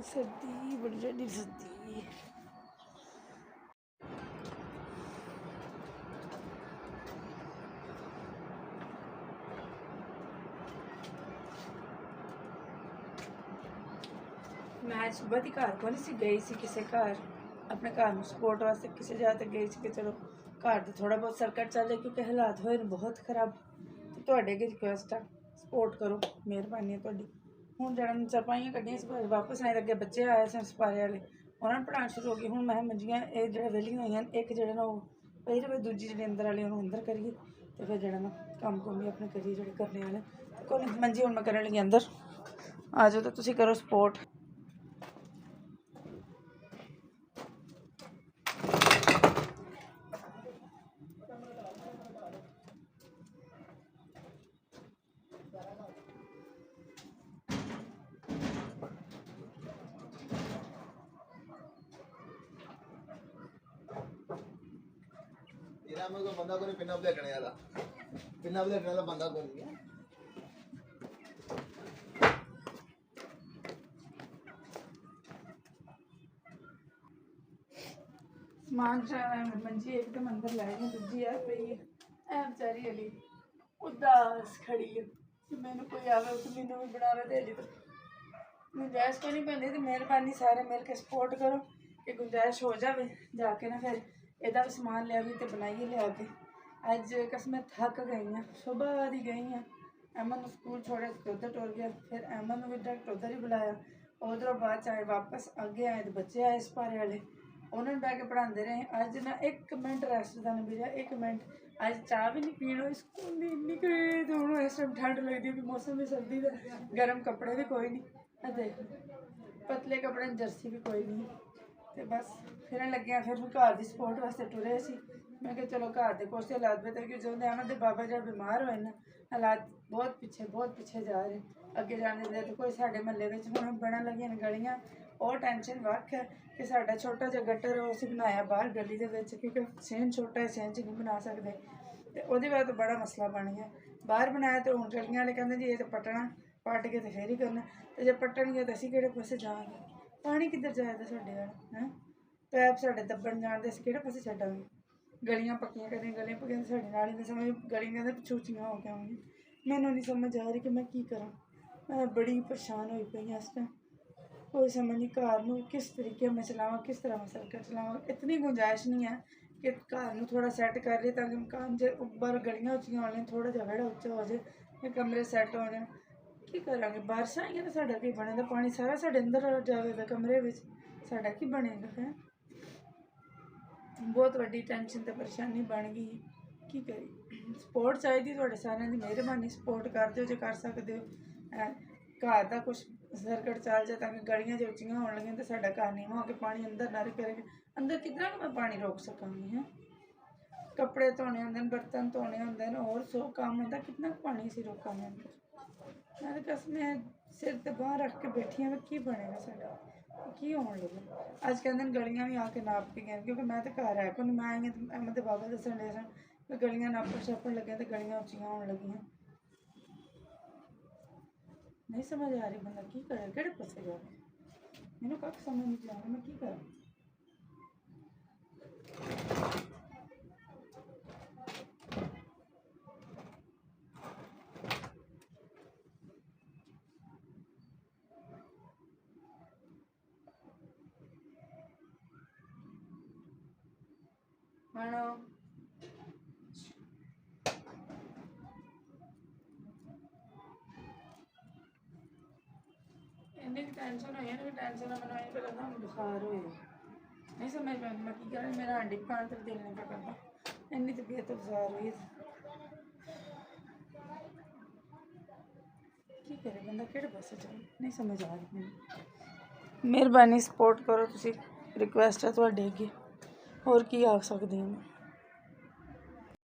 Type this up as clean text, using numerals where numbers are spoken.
सर्दी बड़ी जल्दी सर्दी। मैं सुबह की घर को नहीं गई सी किसी घर अपने घर में सपोर्ट वास्ते किसी जगह तक गई कि चलो घर तो थोड़ा बहुत सर्कट चल जाए क्योंकि हालात होए बहुत खराब। तो अगे रिक्वेस्ट है सपोर्ट करो, मेहरबानी है तुहाडी। हुण जड़ा चरपाइयां कड्डियां वापस आए अगे बच्चे आए सन सपारे वाले उन्होंने पढ़ाना शुरू हो गई। हुण मैं मंजियां ये जो वेलियां हुई एक जो ना पई रहे दूजी जी अंदर वाली उन्होंने अंदर करिए तो फिर जो ना कम कुम भी अपने करिए जो करने वाले। कोई मंजी हुण मैं करन लगी अंदर आ जाओ तो तुसीं करो सपोर्ट। बंदा को पिना लेटने वाला पिना लेटने वाला बंदा को नहीं है। समान मंजी एकदम अंदर लै गई दूजी है पई है ऐ बेचारी अली उदास खड़ी है कि मैनू कोई आवे तो मैनू भी बनावे तो अली तो गुंजाइश को नहीं पैंदी। तो मेहरबानी सारे मिल के सपोर्ट करो कि गुंजाइश हो जाए जाके ना फिर एदा भी समान लिया भी तो बनाइए लिया के। अज कसम थक गई हाँ सुबह दी गई हाँ अमन स्कूल छोड़े उधर टुर गया फिर अमन भी डायरेक्ट उधर ही बुलाया उधरों बाद आए वापस अगे आए तो बच्चे आए सपारे वाले उन्होंने बह के पढ़ाते रहे। अज ना एक मिनट रेस्ट का नहीं मिला एक मिनट। अज चाह भी नहीं पीन हुई स्कूल की इन्नी तो हूँ इस टाइम ठंड लगती है कि मौसम भी सर्दी का गर्म कपड़े भी कोई नहीं देख पतले कपड़े जर्सी भी कोई नहीं तो बस फिर लगे फिर घर की सपोर्ट वास्ते टुरे सी। मैं कहा चलो घर के कुछ हालात बेहतर कि जो अहमद के बाबा जो बीमार होए ना हालात बहुत पीछे जा रहे अगे जाने दे। तो कोई साढ़े महल्ले में हूँ बनन लगियां गलियां और टेंशन वक् है कि साडा छोटा जिहा गटर उस बनाया बाहर गली के क्योंकि सेन छोटा है सेन च नहीं बना सकते तो वो वजह तो बड़ा मसला बन गया। बाहर बनाया तो हूँ गलियां वाले कहते जी ये तो पटना पट के तो फिर ही करना तो जब पट्टन तो असीं किहड़े पासे जावांगे पानी किधर जाएगा साडे वाल है पैप साडे दब्बन जाते असीं किहड़े पासे छड्डांगे। गलियां पक्कियां करें गलियां पक्कियां साडे नाल ही समझ गलियां कहते पछूचियां हो के आउंगी। मैनूं नहीं समझ आ रही कि मैं की करा मैं बड़ी परेशान हुई पई इस टाइम कोई समझ नहीं घर में किस तरीके में चलावा किस तरह मैं सर्कट चलावा। इतनी गुंजाइश नहीं है कि घर में थोड़ा सैट कर रही ताकि मकान जो उपर गलियां उच्चियां हो थोड़ा जहा वेड़ा उच्चा हो जाए कमरे सैट हो जाए की करा बारिश आइया तो साडा की बनेगा पानी सारा साडे अंदर जाएगा कमरे में साडा की बनेगा है। बहुत वड्डी टेंशन तो परेशानी बन गई की करी सपोर्ट चाहिए थोड़े सारे की मेहरबानी सपोर्ट कर दो जो कर सकते हो घर का कुछ सर्कट चल जाए ताकि गलियां जो उच्चियां होने लगियां तो साडा घर नीवा होकर पानी अंदर ना करेगा अंदर कितना मैं पानी रोक सकांगी है। कपड़े धोने होंगे बर्तन धोने होंगे और 100 काम होंगे कितना पानी असीं रोकांगे अंदर। मैं तो कसम सिर ते बाहर रख के बैठी हाँ की बनेगा साडा की होने लगा। अज कहते गलियां भी आके नाप के गए क्योंकि मैं तो घर है को मैं आई हाँ अहमद के बाबा दसन डे सन गलियां नापन छापन लगे तो गलियां उच्चियां होने लगियां नहीं समझ आ रही बंदा की करे किहड़े पासे जाए मैनूं कख समझ नहीं आ रही मैं की करा। हेलो इन्नी टेंशन हुई है टेंशन मैंने यहीं पे लगता बुखार हो नहीं समझ में मैं की करा मेरा हंडी खान तक दिल नहीं करता इन्नी तबीयत बुखार हुई की करे बंदा किहड़े पासे जाए नहीं समझ आ रही मैनूं। मेहरबानी सपोर्ट करो तुसीं रिक्वेस्ट है तुहाडे अगे होर की आख सकदी हूँ।